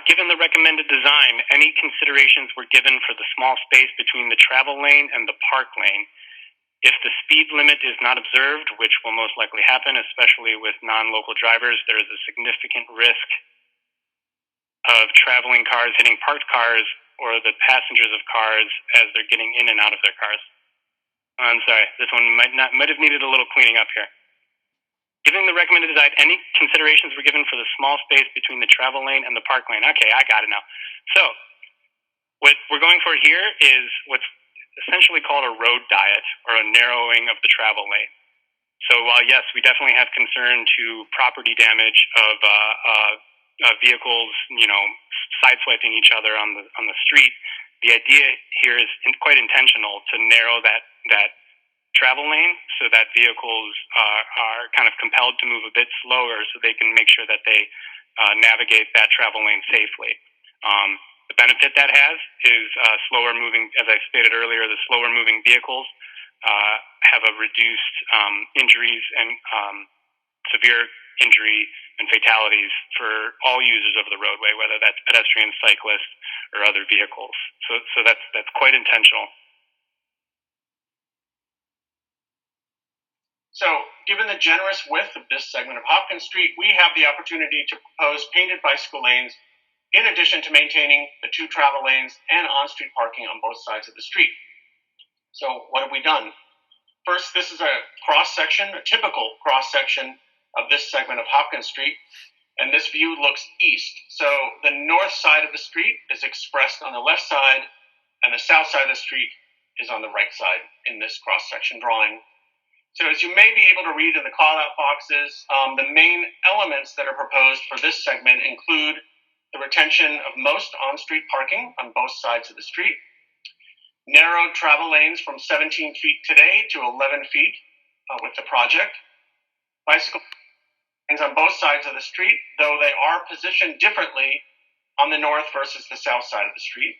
Given the recommended design, any considerations were given for the small space between the travel lane and the park lane. If the speed limit is not observed, which will most likely happen, especially with non-local drivers, there is a significant risk of traveling cars hitting parked cars or the passengers of cars as they're getting in and out of their cars. I'm sorry, this one might have needed a little cleaning up here. Given the recommended design, any considerations were given for the small space between the travel lane and the park lane. Okay, I got it now. So, what we're going for here is what's essentially called a road diet, or a narrowing of the travel lane. So while, yes, we definitely have concern to property damage of vehicles, sideswiping each other on the street, the idea here is quite intentional to narrow that travel lane so that vehicles are kind of compelled to move a bit slower so they can make sure that they navigate that travel lane safely. The benefit that has is slower moving, as I stated earlier, the slower moving vehicles have a reduced injuries and severe injury and fatalities for all users of the roadway, whether that's pedestrians, cyclists, or other vehicles. So that's quite intentional. So, given the generous width of this segment of Hopkins Street, we have the opportunity to propose painted bicycle lanes in addition to maintaining the 2 travel lanes and on-street parking on both sides of the street. So, what have we done? First, this is a cross-section, a typical cross-section of this segment of Hopkins Street, and this view looks east. So, the north side of the street is expressed on the left side, and the south side of the street is on the right side in this cross-section drawing. So as you may be able to read in the call-out boxes, the main elements that are proposed for this segment include the retention of most on-street parking on both sides of the street, narrowed travel lanes from 17 feet today to 11 feet with the project, bicycle lanes on both sides of the street, though they are positioned differently on the north versus the south side of the street,